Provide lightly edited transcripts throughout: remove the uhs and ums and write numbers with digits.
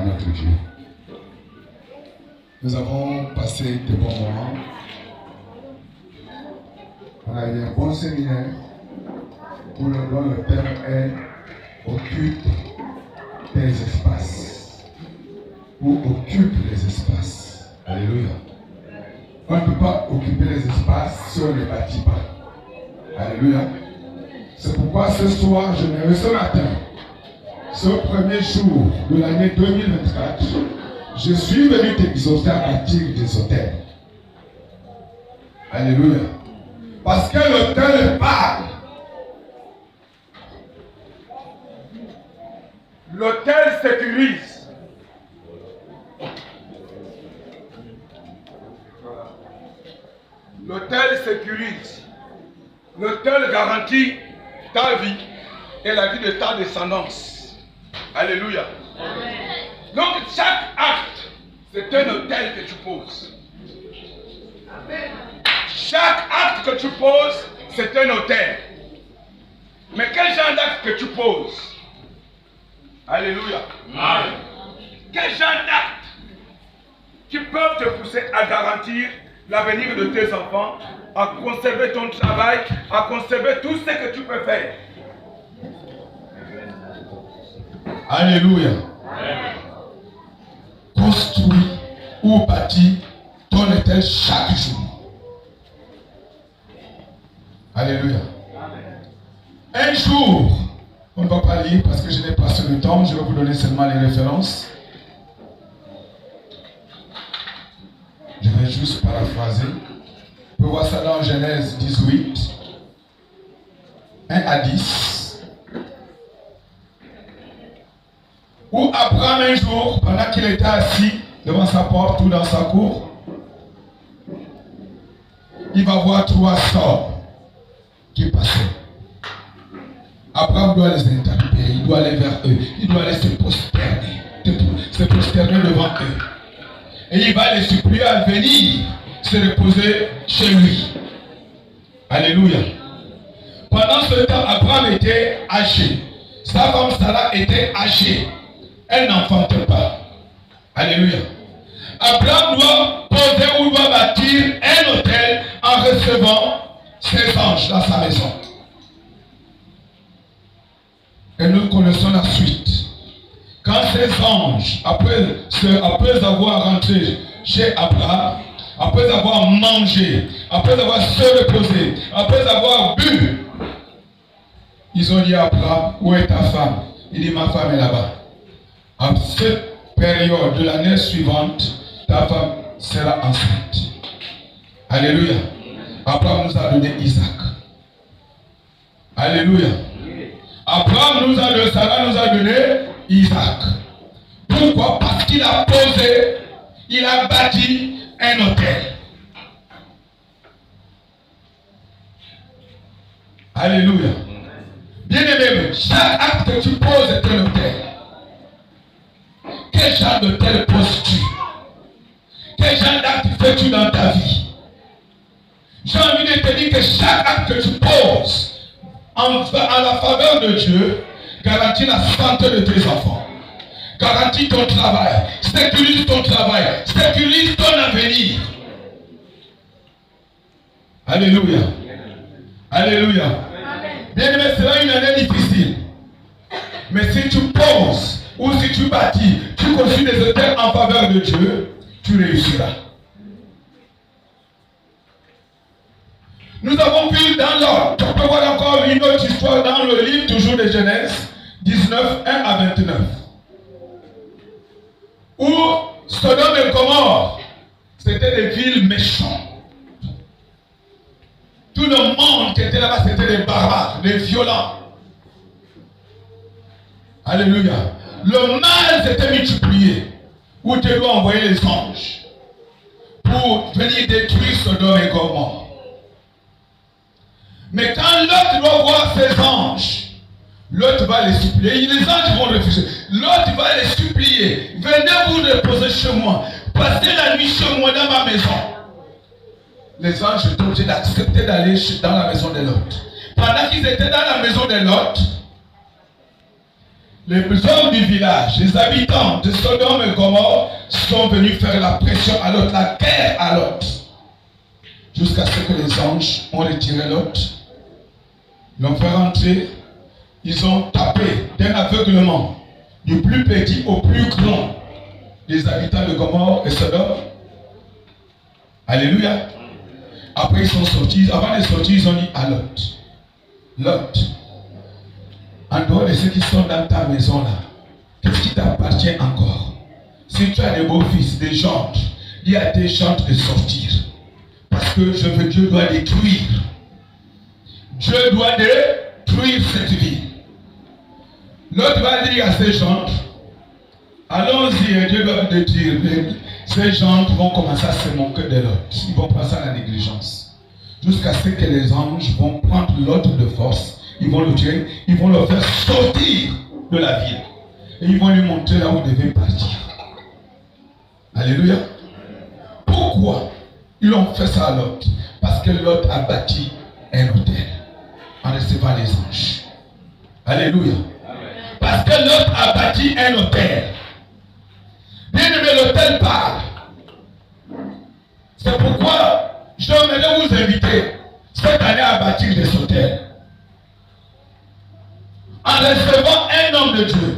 notre Dieu. Nous avons passé de bons moments. On a eu un bon séminaire dont le thème est occupe tes espaces. Ou occupe les espaces. Alléluia. On ne peut pas occuper les espaces si on ne bâtit pas. Alléluia. C'est pourquoi ce soir, ce matin, ce premier jour de l'année 2024, je suis venu t'exhorter à bâtir des hôtels. Alléluia. Parce que l'hôtel parle. L'hôtel sécurise. L'hôtel sécurise. L'hôtel garantit ta vie et la vie de ta descendance. Alléluia. Amen. Donc chaque acte, c'est un hôtel que tu poses. Amen. Chaque acte que tu poses, c'est un hôtel. Mais quel genre d'acte que tu poses? Alléluia. Amen. Quel genre d'acte qui peuvent te pousser à garantir l'avenir de tes enfants, à conserver ton travail, à conserver tout ce que tu peux faire. Alléluia. Amen. Construis ou bâtis ton hôtel chaque jour. Alléluia. Amen. Un jour, on ne va pas lire parce que je n'ai pas sur le temps, je vais vous donner seulement les références. Je vais juste paraphraser. On peut voir ça dans Genèse 18, 1 à 10. Où Abraham un jour, pendant qu'il était assis devant sa porte ou dans sa cour, il va voir 3 sorts qui passaient. Abraham doit les interpeller, il doit aller vers eux, il doit aller se prosterner devant eux. Et il va les supplier à venir se reposer chez lui. Alléluia. Pendant ce temps, Abraham était âgé. Sa femme Sarah était âgée. Elle n'enfantait pas. Alléluia. Abraham doit poser ou doit bâtir un hôtel en recevant ses anges dans sa maison. Et nous connaissons la suite. Quand ces anges, après avoir rentré chez Abraham, après avoir mangé, après avoir se reposé, après avoir bu, ils ont dit à Abraham, où est ta femme? Il dit, ma femme est là-bas. À cette période de l'année suivante, ta femme sera enceinte. Alléluia. Abraham nous a donné Isaac. Alléluia. Abraham Sarah nous a donné Isaac. Pourquoi? Parce qu'il a posé, il a bâti un hôtel. Alléluia. Bien aimé, chaque acte que tu poses est un hôtel. Quel genre d'hôtel poses-tu? Quel genre d'acte fais-tu dans ta vie? J'ai envie de te dire que chaque acte que tu poses en la faveur de Dieu garantit la santé de tes enfants, garantit ton travail, sécurise ton travail, sécurise ton avenir. Alléluia. Alléluia. Bien aimé, c'est une année difficile. Mais si tu poses ou si tu bâtis, tu construis des hôtels en faveur de Dieu, tu réussiras. Nous avons vu dans l'ordre, on peut voir encore une autre histoire dans le livre toujours de Genèse 19, 1 à 29. Où Sodome et Gomorrhe, c'était des villes méchantes. Tout le monde qui était là-bas, c'était des barbares, des violents. Alléluia. Le mal s'était multiplié. Où tu dois envoyer les anges pour venir détruire Sodome et Gomorrhe. Mais quand l'autre doit voir ses anges, l'autre va les supplier. Les anges vont refuser. L'autre va les supplier. Venez vous reposer chez moi. Passez la nuit chez moi dans ma maison. Les anges étaient obligés d'accepter d'aller dans la maison de l'autre. Pendant qu'ils étaient dans la maison de l'autre, les hommes du village, les habitants de Sodome et Gomorrhe sont venus faire la pression à Lot, la guerre à Lot. Jusqu'à ce que les anges ont retiré Lot. Ils l'ont fait rentrer. Ils ont tapé d'un aveuglement du plus petit au plus grand des habitants de Gomorrhe et Sodome. Alléluia. Après ils sont sortis. Avant de sortir, ils ont dit à Lot, Lot, en dehors de ceux qui sont dans ta maison là, qu'est-ce qui t'appartient encore? Si tu as des beaux-fils, des gendres, dis à tes gendres de sortir. Parce que Dieu doit détruire. Dieu doit détruire cette vie. L'autre va dire à ses gendres, allons-y, Dieu doit détruire. Ces gendres vont commencer à se moquer de l'autre. Ils vont passer à la négligence. Jusqu'à ce que les anges vont prendre l'autre de force. Ils vont le tuer, ils vont le faire sortir de la ville. Et ils vont lui montrer là où il devait partir. Alléluia. Pourquoi ils ont fait ça à Lot? Parce que Lot a bâti un hôtel en recevant les anges. Alléluia. Parce que Lot a bâti un hôtel. Bien aimé, l'hôtel parle. C'est pourquoi je vais vous inviter cette année à bâtir des hôtels. En recevant un homme de Dieu,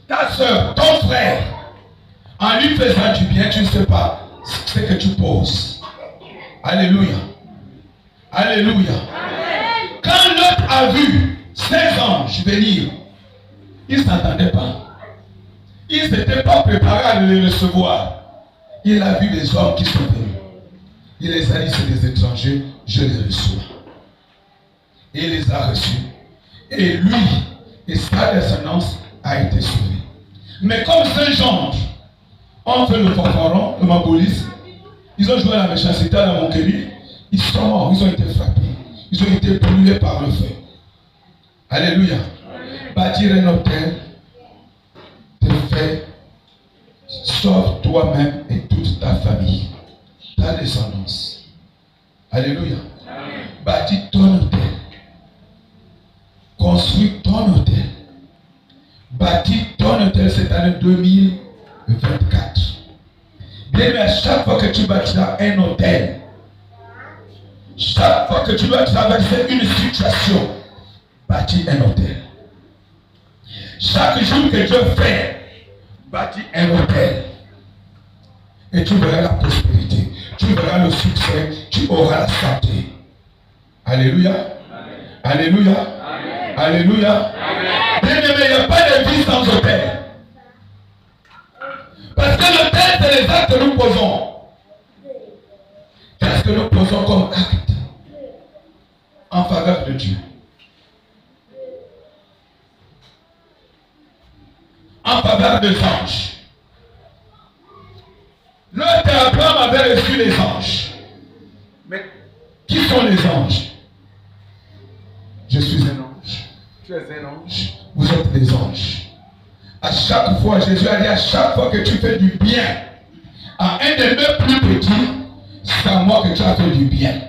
ta soeur, ton frère, en lui faisant du bien, tu ne sais pas ce que tu poses. Alléluia. Alléluia. Amen. Quand l'autre a vu ces anges venir, il ne s'attendait pas. Il ne s'était pas préparé à les recevoir. Il a vu des hommes qui sont venus. Il les a dit, c'est des étrangers, je les reçois. Et il les a reçus. Et lui et sa descendance a été sauvé. Mais comme ces gens ont fait le fanfaron, le mambolisme, ils ont joué à la méchanceté, à la moquerie, ils sont morts, ils ont été frappés. Ils ont été brûlés par le feu. Alléluia. Bâtir un hôtel te fait, sauve toi-même et toute ta famille, ta descendance. Alléluia. Bâtis ton hôtel. Construis ton hôtel. Bâtis ton hôtel cette année 2024. Bien, mais à chaque fois que tu bâtiras un hôtel, chaque fois que tu dois traverser une situation, bâtis un hôtel. Chaque jour que Dieu fait, bâtis un hôtel. Et tu verras la prospérité, tu verras le succès, tu auras la santé. Alléluia. Amen. Alléluia. Amen. Alléluia. Bien aimé, il n'y a pas de vie sans hôtel. Parce que l'hôtel, c'est les actes que nous posons. Qu'est-ce que nous posons comme acte en faveur de Dieu? En faveur des anges. L'autre Abraham avait reçu les anges. Mais qui sont les anges? Je suis un ange. Tu es un ange. Vous êtes des anges. À chaque fois, Jésus a dit, à chaque fois que tu fais du bien à un de mes plus petits, c'est à moi que tu as fait du bien.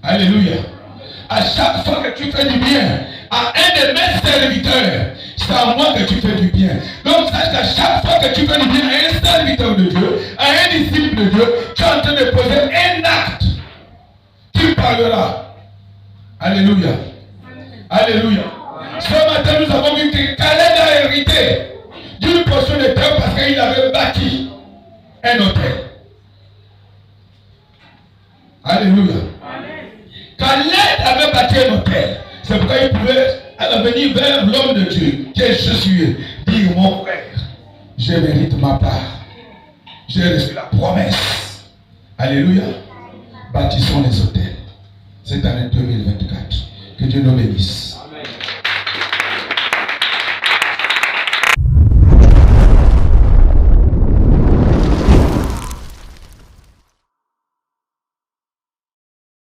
Alléluia. À chaque fois que tu fais du bien à un de mes serviteurs, c'est à moi que tu fais du bien. Donc, sache qu'à chaque fois que tu fais du bien à un serviteur de Dieu, à un disciple de Dieu, tu es en train de poser un acte. Tu parleras. Alléluia. Alléluia. Ce matin, nous avons vu que Caleb a hérité d'une portion de terre parce qu'il avait bâti un hôtel. Alléluia. Caleb avait bâti un hôtel. C'est pourquoi il pouvait venir vers l'homme de Dieu, qui est Jésus, dire, mon frère, je mérite ma part. J'ai reçu la promesse. Alléluia. Bâtissons les hôtels cette année 2024. Que Dieu nous bénisse.